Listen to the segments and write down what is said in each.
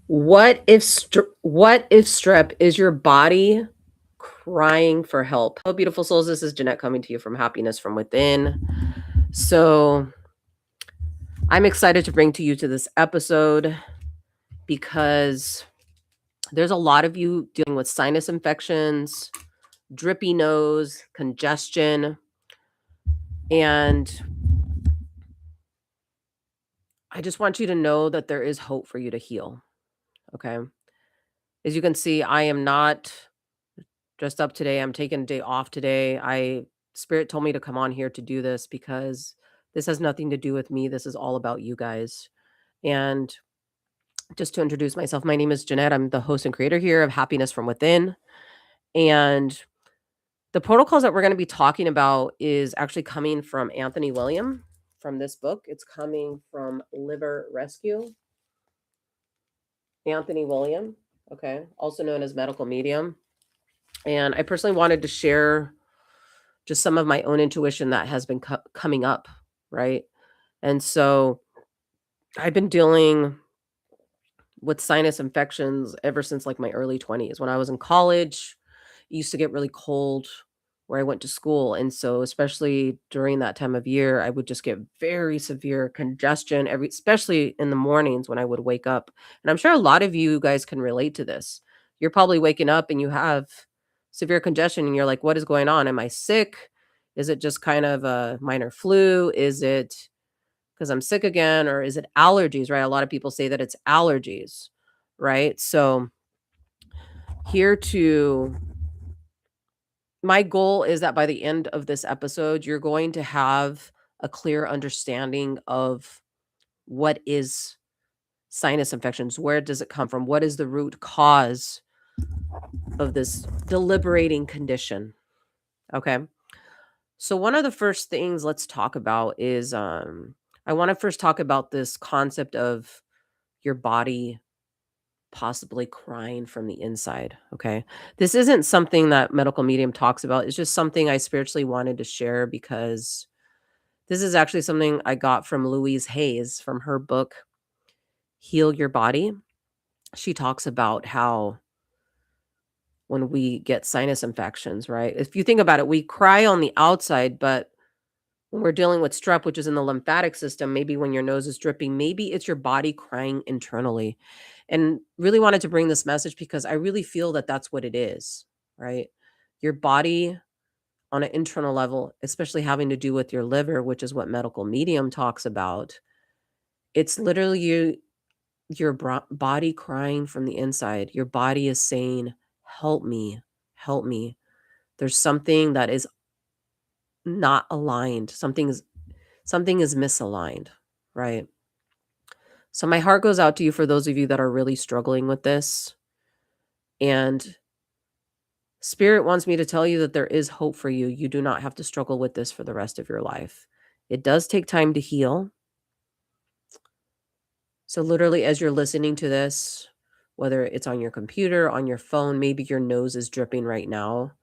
What if strep is your body crying for help? Hello, beautiful souls. This is Jeanette coming to you from Happiness from Within. So I'm excited to bring to you to this episode because there's a lot of you dealing with sinus infections, drippy nose, congestion, and I just want you to know that there is hope for you to heal. Okay. As you can see, I am not dressed up today. I'm taking a day off today. Spirit told me to come on here to do this because this has nothing to do with me. This is all about you guys. And just to introduce myself, my name is Jeanette. I'm the host and creator here of Happiness from Within. And the protocols that we're going to be talking about is actually coming from Anthony William from this book. It's coming from Liver Rescue. Anthony William, okay, also known as Medical Medium. And I personally wanted to share just some of my own intuition that has been coming up, right? And so I've been dealing with sinus infections ever since like my early 20s. When I was in college, it used to get really cold where I went to school. And so especially during that time of year, I would just get very severe congestion especially in the mornings when I would wake up. And I'm sure a lot of you guys can relate to this. You're probably waking up and you have severe congestion and you're like, what is going on? Am I sick? Is it just kind of a minor flu? Is it because I'm sick again, or is it allergies, right? A lot of people say that it's allergies, right? So here to my goal is that by the end of this episode, you're going to have a clear understanding of what is sinus infections, where does it come from, what is the root cause of this deliberating condition. Okay. So one of the first things let's talk about is I want to first talk about this concept of your body possibly crying from the inside, okay? This isn't something that medical medium talks about. It's just something I spiritually wanted to share because this is actually something I got from Louise Hayes from her book Heal Your Body. She talks about how when we get sinus infections, right? If you think about it, we cry on the outside, but when we're dealing with strep, which is in the lymphatic system, maybe when your nose is dripping, maybe it's your body crying internally. And really wanted to bring this message because I really feel that that's what it is, right? Your body on an internal level, especially having to do with your liver, which is what medical medium talks about. It's literally body crying from the inside. Your body is saying, "Help me, help me." There's something that is not aligned. Something is misaligned, right? So my heart goes out to you for those of you that are really struggling with this. And Spirit wants me to tell you that there is hope for you. You do not have to struggle with this for the rest of your life. It does take time to heal. So literally as you're listening to this, whether it's on your computer, on your phone, maybe your nose is dripping right now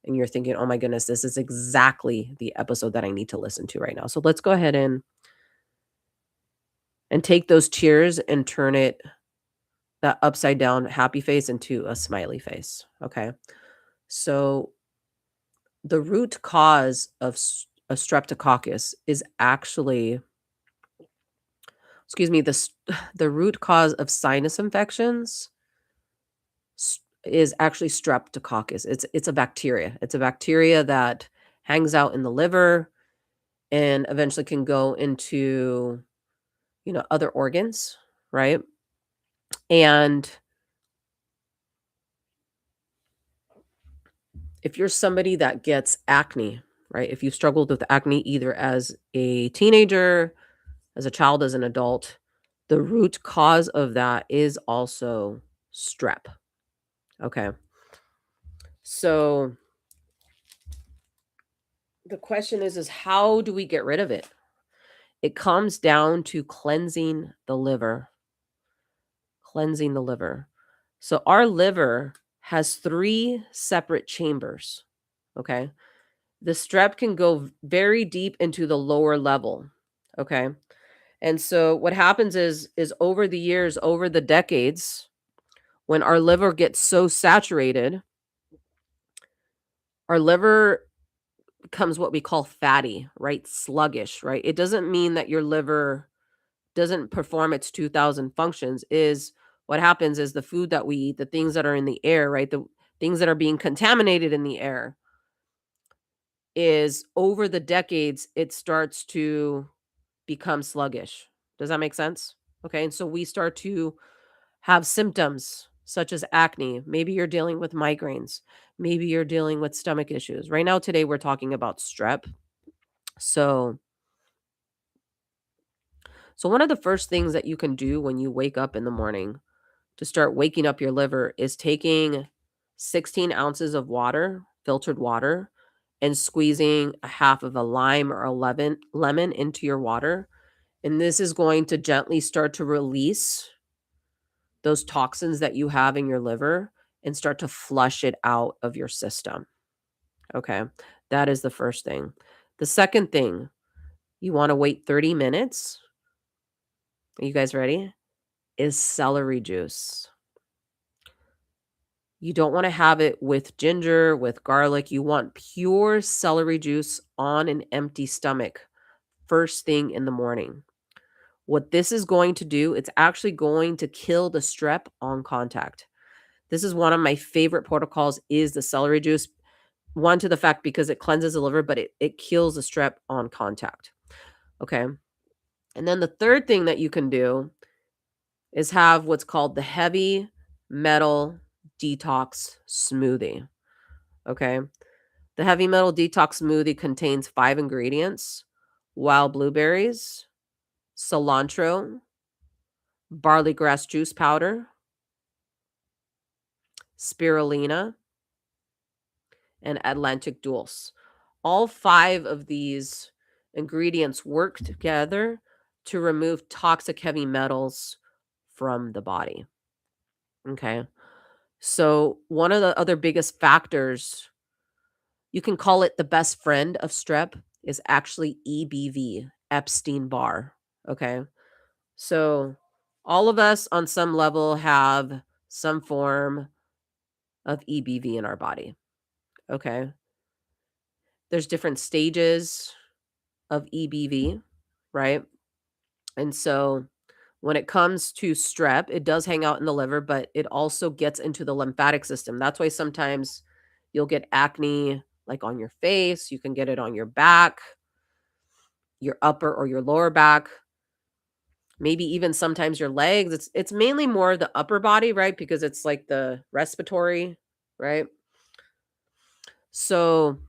and you're thinking, "Oh my goodness, this is exactly the episode that I need to listen to right now." So let's go ahead and take those tears and turn it that upside down happy face into a smiley face, okay? So the root cause of a streptococcus is actually, excuse me, the root cause of sinus infections is actually streptococcus. It's a bacteria. It's a bacteria that hangs out in the liver and eventually can go into, other organs, right? And if you're somebody that gets acne, right? If you've struggled with acne either as a teenager, as a child, as an adult, the root cause of that is also strep. Okay. So the question is how do we get rid of it? It comes down to cleansing the liver. Cleansing the liver. So our liver has 3 separate chambers. Okay. The strep can go very deep into the lower level. Okay. And so what happens is over the years, over the decades, When our liver gets so saturated, our liver becomes what we call fatty, right? Sluggish, right? It doesn't mean that your liver doesn't perform its 2000 functions. Is what happens is the food that we eat, the things that are in the air, right? The things that are being contaminated in the air, is over the decades it starts to become sluggish. Does that make sense? Okay, and so we start to have symptoms such as acne. Maybe you're dealing with migraines. Maybe you're dealing with stomach issues. Right now, today, we're talking about strep. So, so one of the first things that you can do when you wake up in the morning to start waking up your liver is taking 16 ounces of water, filtered water, and squeezing a half of a lime or a lemon into your water. And this is going to gently start to release those toxins that you have in your liver and start to flush it out of your system. Okay. That is the first thing. The second thing, you want to wait 30 minutes. Are you guys ready? Is celery juice. You don't want to have it with ginger, with garlic. You want pure celery juice on an empty stomach first thing in the morning. What this is going to do, it's actually going to kill the strep on contact. This is one of my favorite protocols is the celery juice. One, to the fact because it cleanses the liver, but it kills the strep on contact. Okay. And then the third thing that you can do is have what's called the heavy metal detox smoothie. Okay. The heavy metal detox smoothie contains 5 ingredients: wild blueberries, cilantro, barley grass juice powder, spirulina, and Atlantic dulse. All 5 of these ingredients work together to remove toxic heavy metals from the body. Okay. So, one of the other biggest factors, you can call it the best friend of strep, is actually EBV, Epstein Barr. Okay. So, all of us on some level have some form of EBV in our body. Okay. There's different stages of EBV, right? And so when it comes to strep, it does hang out in the liver, but it also gets into the lymphatic system. That's why sometimes you'll get acne like on your face, you can get it on your back, your upper or your lower back, maybe even sometimes your legs. It's mainly more the upper body, right? Because it's like the respiratory, right? So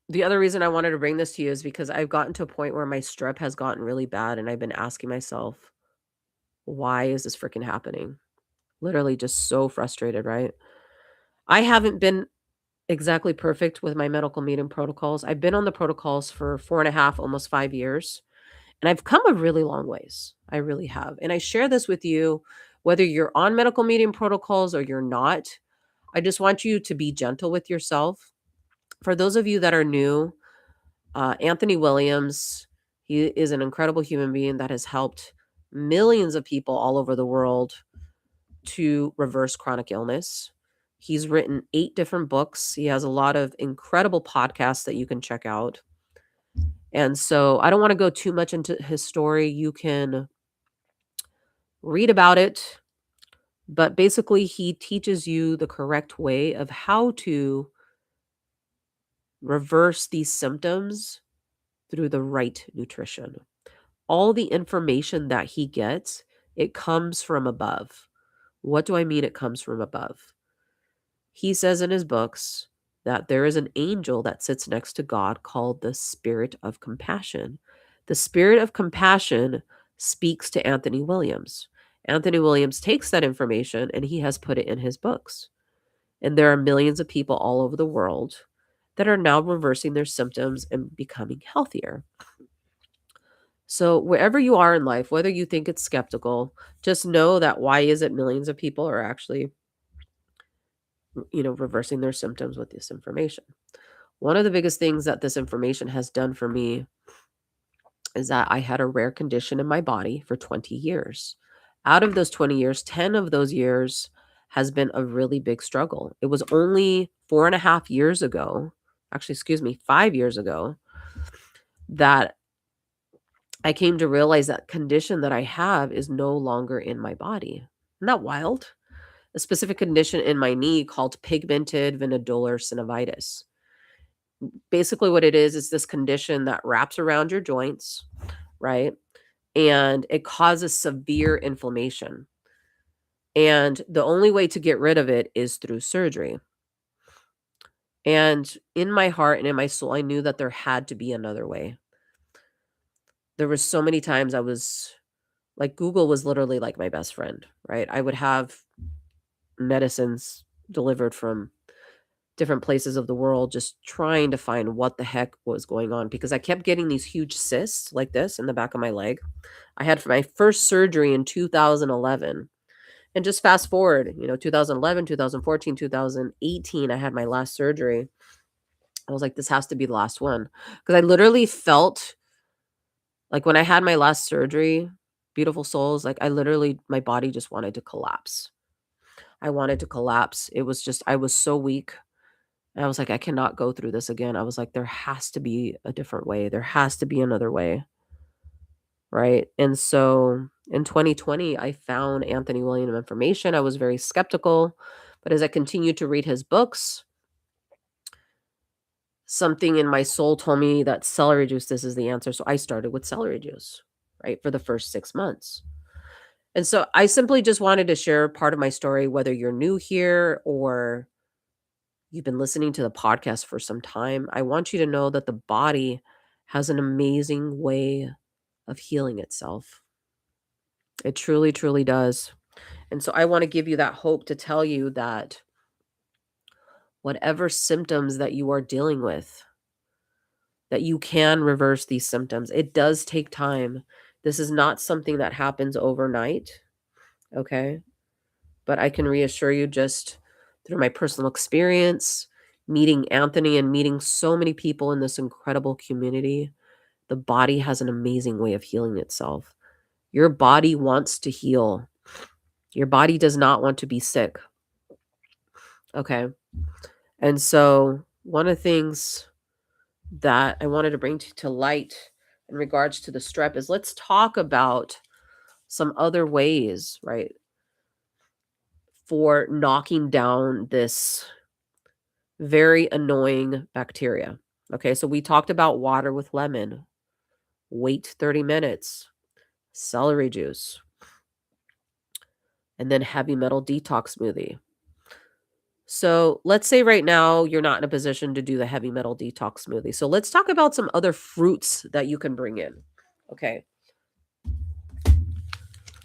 the other reason I wanted to bring this to you is because I've gotten to a point where my strep has gotten really bad and I've been asking myself, why is this freaking happening? Literally just so frustrated, right? I haven't been exactly perfect with my medical meeting protocols. I've been on the protocols for 4.5, almost 5 years, and I've come a really long ways. I really have. And I share this with you, whether you're on medical meeting protocols or you're not. I just want you to be gentle with yourself. For those of you that are new, Anthony Williams, he is an incredible human being that has helped millions of people all over the world to reverse chronic illness. He's written 8 different books. He has a lot of incredible podcasts that you can check out. And so I don't want to go too much into his story. You can read about it, but basically he teaches you the correct way of how to reverse these symptoms through the right nutrition. All the information that he gets, it comes from above. What do I mean it comes from above? He says in his books that there is an angel that sits next to God called the Spirit of Compassion. The Spirit of Compassion speaks to Anthony Williams. Anthony Williams takes that information and he has put it in his books. And there are millions of people all over the world that are now reversing their symptoms and becoming healthier. So, wherever you are in life, whether you think it's skeptical, just know that why is it millions of people are actually, reversing their symptoms with this information. One of the biggest things that this information has done for me is that I had a rare condition in my body for 20 years. Out of those 20 years, 10 of those years has been a really big struggle. It was only 4.5 years ago, actually, excuse me, 5 years ago, that I came to realize that condition that I have is no longer in my body. Isn't that wild? A specific condition in my knee called pigmented venicular synovitis. Basically, what it is this condition that wraps around your joints, right? And it causes severe inflammation. And the only way to get rid of it is through surgery. And in my heart and in my soul, I knew that there had to be another way. There was so many times I was like, Google was literally like my best friend, right? I would have medicines delivered from different places of the world, just trying to find what the heck was going on because I kept getting these huge cysts like this in the back of my leg. I had my first surgery in 2011. And just fast forward, 2011, 2014, 2018, I had my last surgery. I was like, this has to be the last one. Because I literally felt like when I had my last surgery, beautiful souls, like I literally, my body just wanted to collapse. I wanted to collapse. It was just, I was so weak. And I was like, I cannot go through this again. I was like, there has to be a different way. There has to be another way. Right. And so in 2020, I found Anthony William information. I was very skeptical. But as I continued to read his books, something in my soul told me that celery juice, this is the answer. So I started with celery juice, right, for the first 6 months. And so I simply just wanted to share part of my story, whether you're new here or you've been listening to the podcast for some time. I want you to know that the body has an amazing way of healing itself. It truly, truly does. And so I want to give you that hope to tell you that whatever symptoms that you are dealing with, that you can reverse these symptoms. It does take time. This is not something that happens overnight, okay? But I can reassure you just through my personal experience, meeting Anthony and meeting so many people in this incredible community, the body has an amazing way of healing itself. Your body wants to heal. Your body does not want to be sick. Okay. And so, one of the things that I wanted to bring to light in regards to the strep is let's talk about some other ways, right, for knocking down this very annoying bacteria. Okay. So, we talked about water with lemon, wait 30 minutes, celery juice, and then heavy metal detox smoothie. So let's say right now you're not in a position to do the heavy metal detox smoothie. So let's talk about some other fruits that you can bring in. Okay.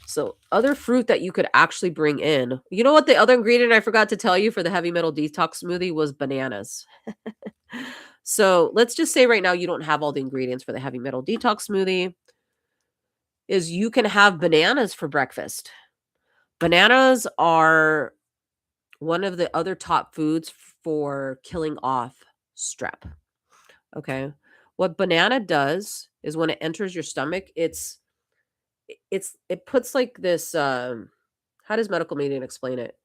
So other fruit that you could actually bring in. You know what the other ingredient I forgot to tell you for the heavy metal detox smoothie was bananas. So let's just say right now you don't have all the ingredients for the heavy metal detox smoothie. Is you can have bananas for breakfast. Bananas are one of the other top foods for killing off strep. Okay. What banana does is when it enters your stomach, it puts like this how does medical media explain it?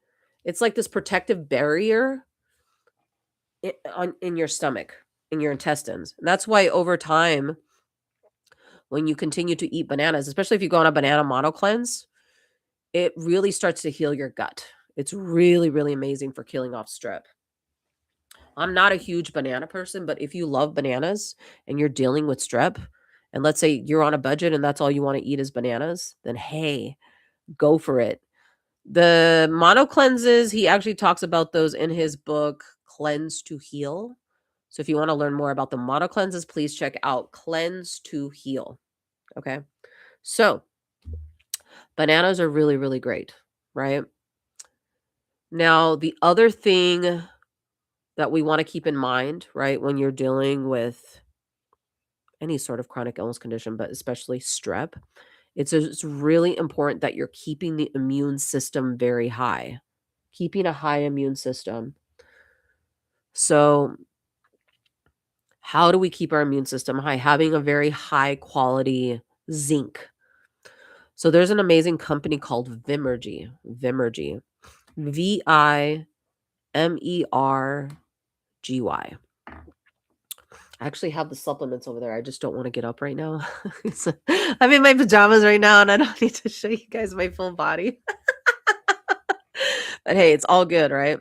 It's like this protective barrier in your stomach, in your intestines. And that's why over time when you continue to eat bananas, especially if you go on a banana mono cleanse, it really starts to heal your gut. It's really, really amazing for killing off strep. I'm not a huge banana person, but if you love bananas and you're dealing with strep, and let's say you're on a budget and that's all you want to eat is bananas, then hey, go for it. The mono cleanses, he actually talks about those in his book, Cleanse to Heal. So if you want to learn more about the mono cleanses, please check out Cleanse to Heal. Okay. So bananas are really, really great, right? Now, the other thing that we want to keep in mind, right, when you're dealing with any sort of chronic illness condition, but especially strep, it's really important that you're keeping the immune system very high, keeping a high immune system. So How do we keep our immune system high? Having a very high quality zinc. So there's an amazing company called Vimergy. Vimergy. Vimergy. I actually have the supplements over there. I just don't want to get up right now. So, I'm in my pajamas right now and I don't need to show you guys my full body. But hey, it's all good, right?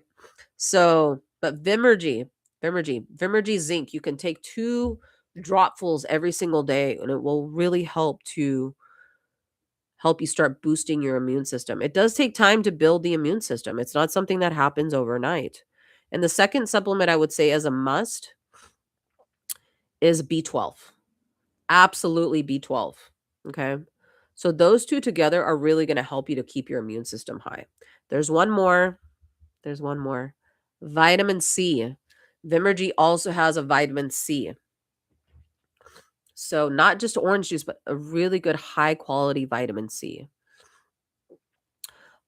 So, but Vimergy zinc, you can take 2 dropfuls every single day and it will really help you start boosting your immune system. It does take time to build the immune system. It's not something that happens overnight. And the second supplement I would say as a must is B12. Absolutely B12. Okay. So those 2 together are really going to help you to keep your immune system high. There's one more. There's one more. Vitamin C. Vimergy also has a vitamin C. So not just orange juice, but a really good high quality vitamin C.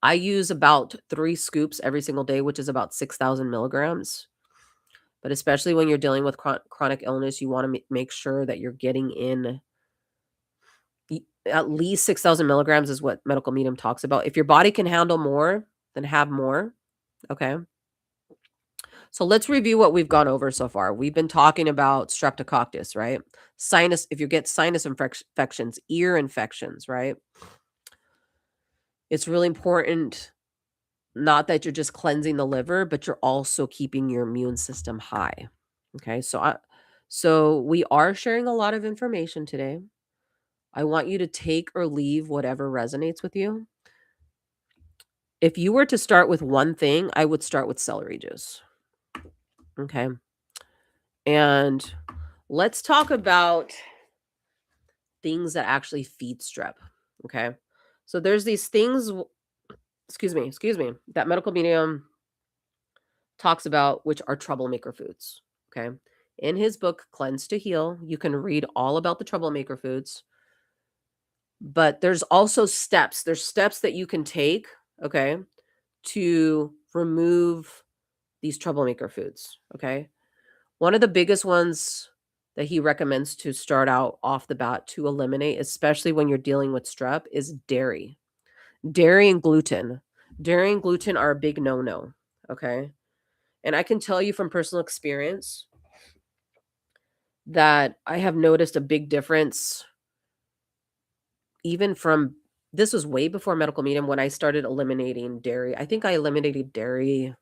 I use about 3 scoops every single day, which is about 6,000 milligrams. But especially when you're dealing with chronic illness, you want to make sure that you're getting in at least 6,000 milligrams is what medical medium talks about. If your body can handle more, then have more. Okay. So let's review what we've gone over so far. We've been talking about streptococcus, right? Sinus, if you get sinus infections, ear infections, right? It's really important not that you're just cleansing the liver, but you're also keeping your immune system high. Okay? So we are sharing a lot of information today. I want you to take or leave whatever resonates with you. If you were to start with one thing, I would start with celery juice. Okay? And let's talk about things that actually feed strep. Okay? So there's these things, excuse me, that medical medium talks about, which are troublemaker foods. Okay. In his book, Cleanse to Heal, you can read all about the troublemaker foods, but there's also steps. There's steps that you can take, okay, to remove these troublemaker foods. Okay. One of the biggest ones that he recommends to start out off the bat to eliminate, especially when you're dealing with strep, is dairy. Dairy and gluten. Dairy and gluten are a big no no. Okay. And I can tell you from personal experience that I have noticed a big difference even from this was way before medical medium when I started eliminating dairy. I think I eliminated dairy, I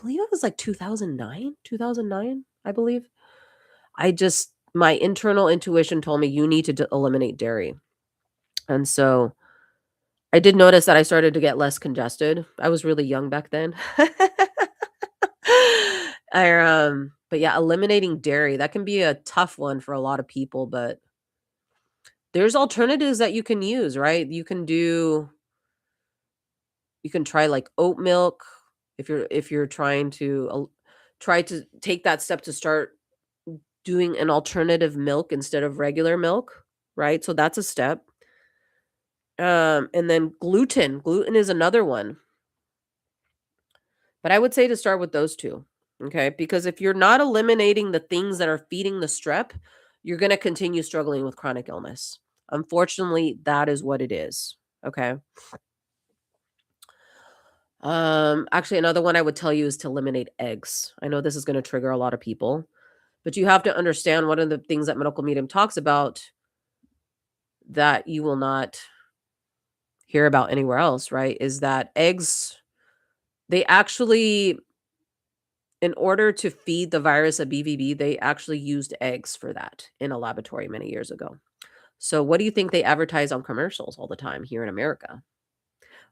believe it was like 2009, I believe. My internal intuition told me you need to eliminate dairy. And so I did notice that I started to get less congested. I was really young back then. But yeah, eliminating dairy, that can be a tough one for a lot of people, but there's alternatives that you can use, right? You can try like oat milk if you're trying to try to take that step to start doing an alternative milk instead of regular milk, right? So that's a step. And then gluten. Gluten is another one. But I would say to start with those 2. Okay? Because if you're not eliminating the things that are feeding the strep, you're going to continue struggling with chronic illness. Unfortunately, that is what it is. Okay? Actually, another one I would tell you is to eliminate eggs. I know this is going to trigger a lot of people, but you have to understand one of the things that medical medium talks about that you will not hear about anywhere else, right? Is that eggs, they actually, in order to feed the virus a BVB, they actually used eggs for that in a laboratory many years ago. So, what do you think they advertise on commercials all the time here in America?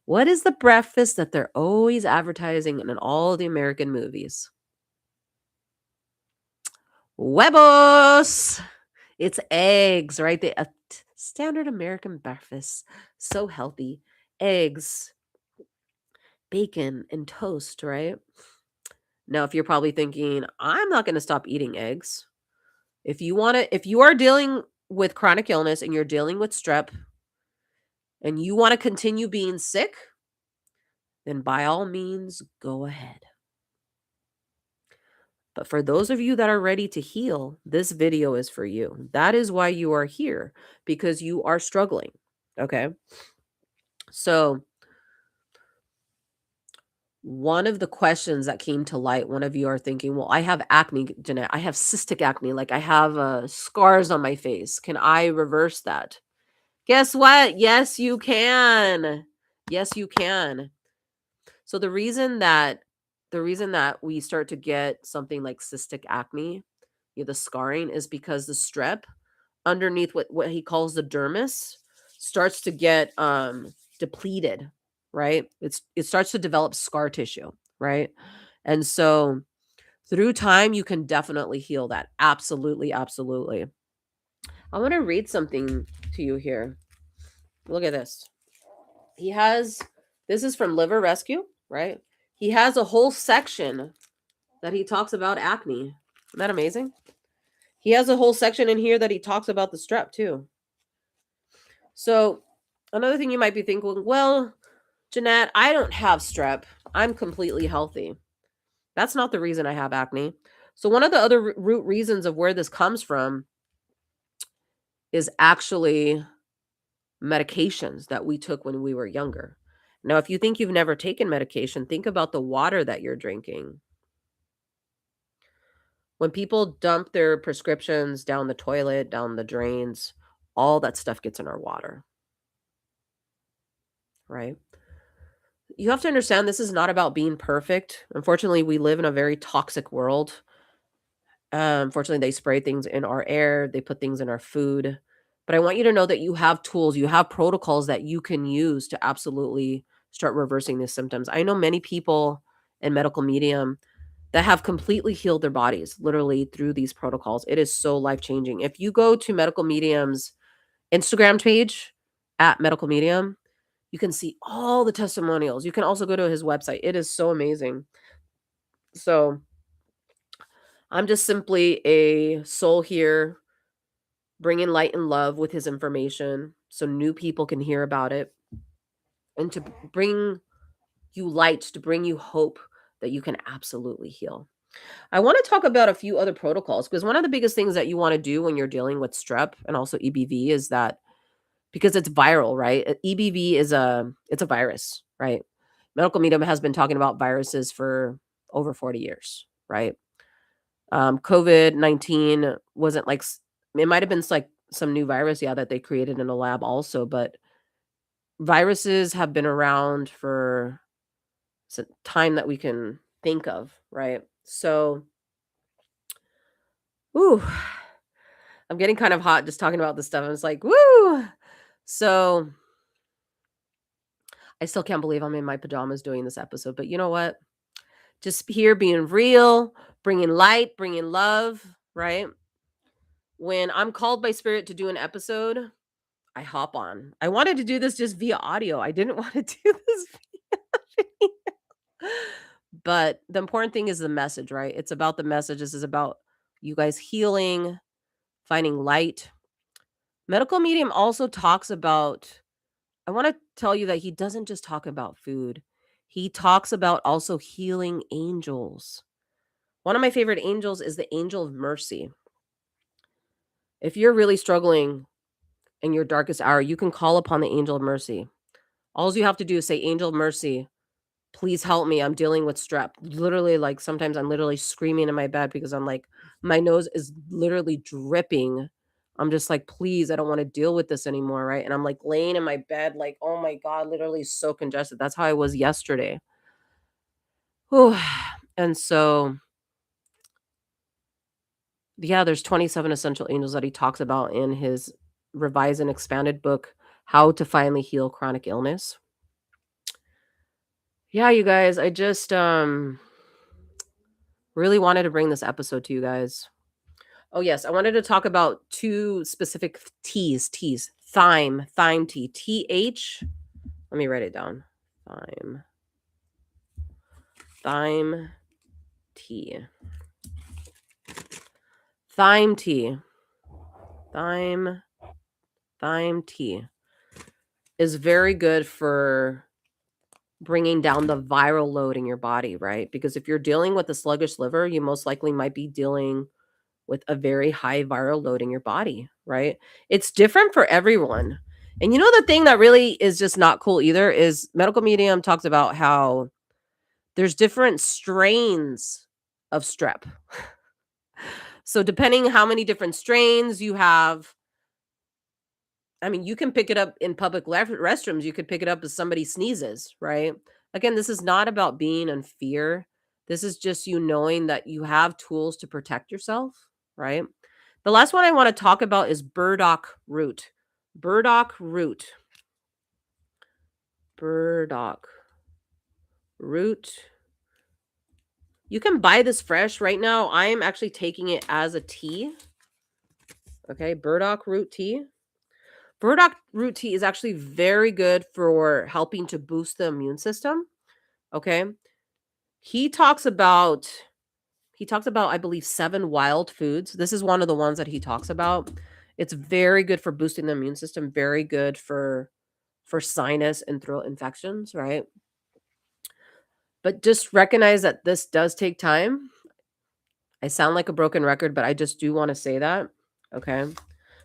What is the breakfast that they're always advertising in all the American movies? Huevos. It's eggs, right? Standard American breakfast. So healthy. Eggs, bacon, and toast, right? Now, if you're probably thinking, I'm not going to stop eating eggs. If you are dealing with chronic illness and you're dealing with strep and you want to continue being sick, then by all means, go ahead. But for those of you that are ready to heal, this video is for you. That is why you are here, because you are struggling. Okay. So, one of the questions that came to light, one of you are thinking, well, I have acne, Jeanette. I have cystic acne. Like I have scars on my face. Can I reverse that? Guess what? Yes, you can. Yes, you can. So the reason that we start to get something like cystic acne, the scarring, is because the strep underneath what he calls the dermis starts to get depleted, right? It starts to develop scar tissue, right? And so through time you can definitely heal that. Absolutely, absolutely. I want to read something to you here. Look at this. He has This is from Liver Rescue, right? He has a whole section that he talks about acne. Isn't that amazing? He has a whole section in here that he talks about the strep too. So, another thing you might be thinking, well, Jeanette, I don't have strep. I'm completely healthy. That's not the reason I have acne. So, one of the other root reasons of where this comes from is actually medications that we took when we were younger. Now, if you think you've never taken medication, think about the water that you're drinking. When people dump their prescriptions down the toilet, down the drains, all that stuff gets in our water, right? You have to understand this is not about being perfect. Unfortunately, we live in a very toxic world. Unfortunately, they spray things in our air, they put things in our food. But I want you to know that you have tools, you have protocols that you can use to absolutely start reversing these symptoms. I know many people in medical medium that have completely healed their bodies literally through these protocols. It is so life changing. If you go to medical medium's Instagram page at medical medium, you can see all the testimonials. You can also go to his website. It is so amazing. So I'm just simply a soul here, bringing light and love with his information so new people can hear about it, and to bring you light, to bring you hope that you can absolutely heal. I want to talk about a few other protocols, because one of the biggest things that you want to do when you're dealing with strep and also EBV is that, because it's viral, right? EBV is it's a virus, right? Medical medium has been talking about viruses for over 40 years, right? COVID-19 wasn't like it might have been like some new virus, yeah, that they created in a lab also, but viruses have been around for some time that we can think of, right? So, ooh, I'm getting kind of hot just talking about this stuff. I was like, woo! So, I still can't believe I'm in my pajamas doing this episode, but you know what? Just here being real, bringing light, bringing love, right? When I'm called by spirit to do an episode, I hop on. I wanted to do this just via audio. I didn't want to do this via video. But the important thing is the message, right? It's about the message. This is about you guys healing, finding light. Medical medium also talks about, I want to tell you that he doesn't just talk about food. He talks about also healing angels. One of my favorite angels is the angel of mercy. If you're really struggling in your darkest hour, you can call upon the angel of mercy. All you have to do is say, Angel of mercy, please help me. I'm dealing with strep. Literally, like sometimes I'm literally screaming in my bed because I'm like, my nose is literally dripping. I'm just like, please, I don't want to deal with this anymore. Right. And I'm like laying in my bed, like, oh my God, literally so congested. That's how I was yesterday. Whew. And so, yeah, there's 27 essential angels that he talks about in his revised and expanded book, How to Finally Heal Chronic Illness. Yeah, you guys, I just really wanted to bring this episode to you guys. Oh yes, I wanted to talk about two specific teas. Thyme tea. TH. Let me write it down. Thyme tea. Thyme tea. Thyme tea is very good for bringing down the viral load in your body, right? Because if you're dealing with a sluggish liver, you most likely might be dealing with a very high viral load in your body, right? It's different for everyone. And the thing that really is just not cool either is medical medium talks about how there's different strains of strep. So depending how many different strains you have, I mean, you can pick it up in public restrooms. You could pick it up as somebody sneezes, right? Again, this is not about being in fear. This is just you knowing that you have tools to protect yourself, right? The last one I want to talk about is burdock root. Burdock root. Burdock root. You can buy this fresh right now. I am actually taking it as a tea. Okay, burdock root tea. Burdock root tea is actually very good for helping to boost the immune system. Okay. He talks about I believe 7 wild foods. This is one of the ones that he talks about. It's very good for boosting the immune system, very good for sinus and throat infections, right? But just recognize that this does take time. I sound like a broken record, but I just do want to say that. Okay.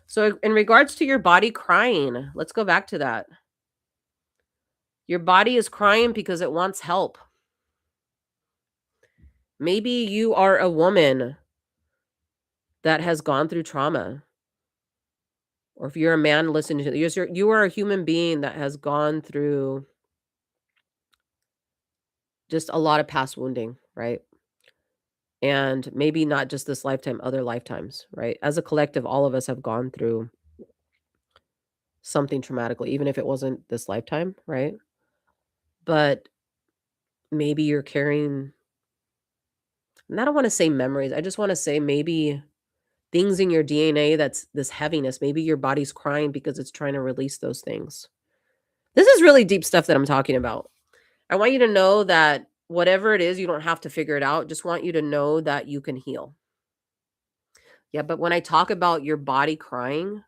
So in regards to your body crying, let's go back to that. Your body is crying because it wants help. Maybe you are a woman that has gone through trauma. Or if you're a man listening to this, you are a human being that has gone through just a lot of past wounding, right? And maybe not just this lifetime, other lifetimes, right? As a collective, all of us have gone through something traumatically, even if it wasn't this lifetime, right? But maybe you're carrying, and I don't want to say memories. I just want to say maybe things in your DNA that's this heaviness. Maybe your body's crying because it's trying to release those things. This is really deep stuff that I'm talking about. I want you to know that whatever it is, you don't have to figure it out. Just want you to know that you can heal. Yeah, but when I talk about your body crying,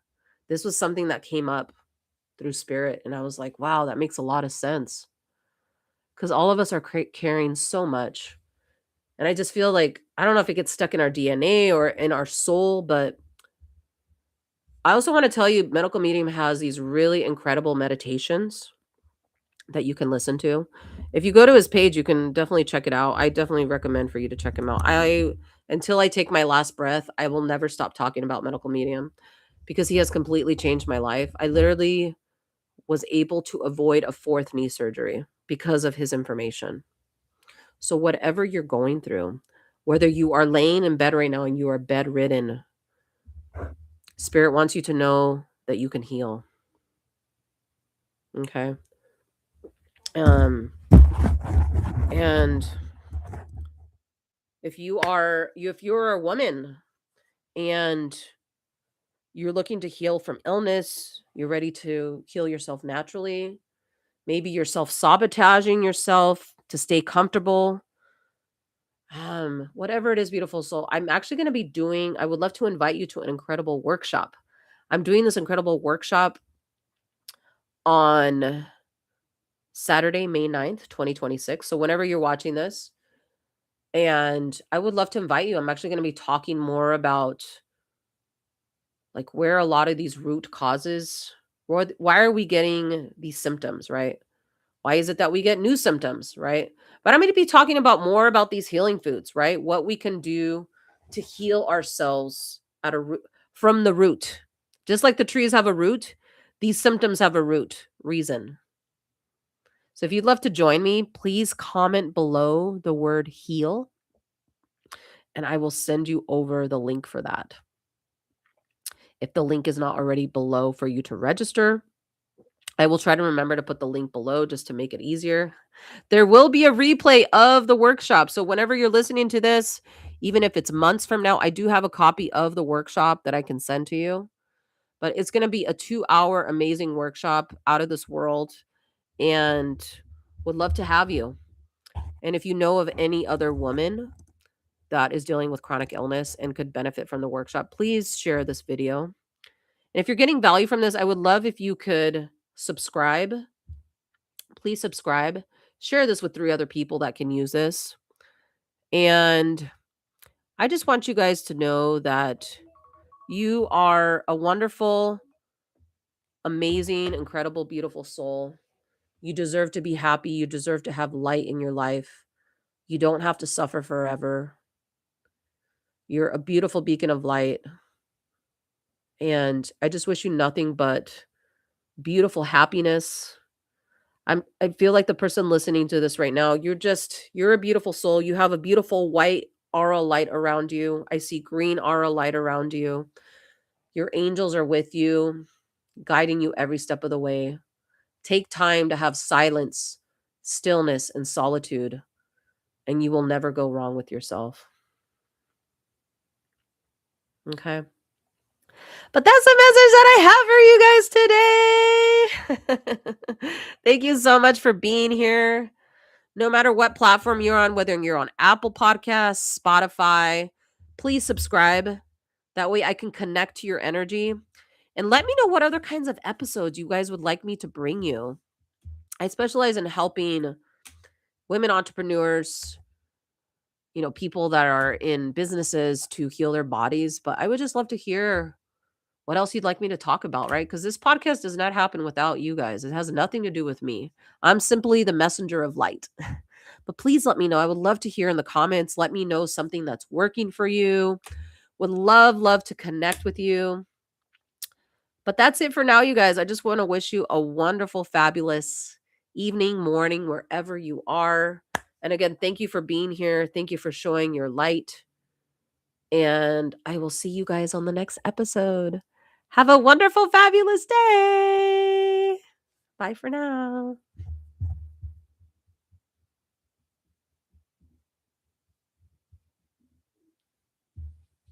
this was something that came up through spirit. And I was like, wow, that makes a lot of sense. Because all of us are carrying so much. And I just feel like, I don't know if it gets stuck in our DNA or in our soul, but I also want to tell you, Medical Medium has these really incredible meditations that you can listen to. If you go to his page, you can definitely check it out. I definitely recommend for you to check him out. Until I take my last breath, I will never stop talking about Medical Medium because he has completely changed my life. I literally was able to avoid a 4th knee surgery because of his information. So whatever you're going through, whether you are laying in bed right now and you are bedridden, Spirit wants you to know that you can heal. Okay. And if you're a woman and you're looking to heal from illness, you're ready to heal yourself naturally, maybe you're self-sabotaging yourself to stay comfortable, whatever it is, beautiful soul, I'm actually going to be doing, I would love to invite you to an incredible workshop. I'm doing this incredible workshop on Saturday, May 9th, 2026. So whenever you're watching this, and I would love to invite you. I'm actually going to be talking more about like where a lot of these root causes, why are we getting these symptoms, right? Why is it that we get new symptoms, right? But I'm going to be talking about more about these healing foods, right? What we can do to heal ourselves at a root, from the root. Just like the trees have a root, these symptoms have a root reason. So if you'd love to join me, please comment below the word heal and I will send you over the link for that. If the link is not already below for you to register, I will try to remember to put the link below just to make it easier. There will be a replay of the workshop. So whenever you're listening to this, even if it's months from now, I do have a copy of the workshop that I can send to you. But it's going to be a 2-hour amazing workshop out of this world and would love to have you. And if you know of any other woman that is dealing with chronic illness and could benefit from the workshop, please share this video. And if you're getting value from this, I would love if you could subscribe. Please subscribe, Share this with 3 other people that can use this. And I just want you guys to know that you are a wonderful, amazing, incredible, beautiful soul. You deserve to be happy. You deserve to have light in your life. You don't have to suffer forever. You're a beautiful beacon of light. And I just wish you nothing but beautiful happiness. I feel like the person listening to this right now, you're a beautiful soul. You have a beautiful white aura light around you. I see green aura light around you. Your angels are with you, guiding you every step of the way. Take time to have silence, stillness, and solitude, and you will never go wrong with yourself. Okay. But that's the message that I have for you guys today. Thank you so much for being here. No matter what platform you're on, whether you're on Apple Podcasts, Spotify, please subscribe. That way I can connect to your energy. And let me know what other kinds of episodes you guys would like me to bring you. I specialize in helping women entrepreneurs, people that are in businesses to heal their bodies. But I would just love to hear what else you'd like me to talk about, right? Because this podcast does not happen without you guys. It has nothing to do with me. I'm simply the messenger of light. But please let me know. I would love to hear in the comments. Let me know something that's working for you. Would love to connect with you. But that's it for now, you guys. I just want to wish you a wonderful, fabulous evening, morning, wherever you are. And again, thank you for being here. Thank you for showing your light. And I will see you guys on the next episode. Have a wonderful, fabulous day. Bye for now.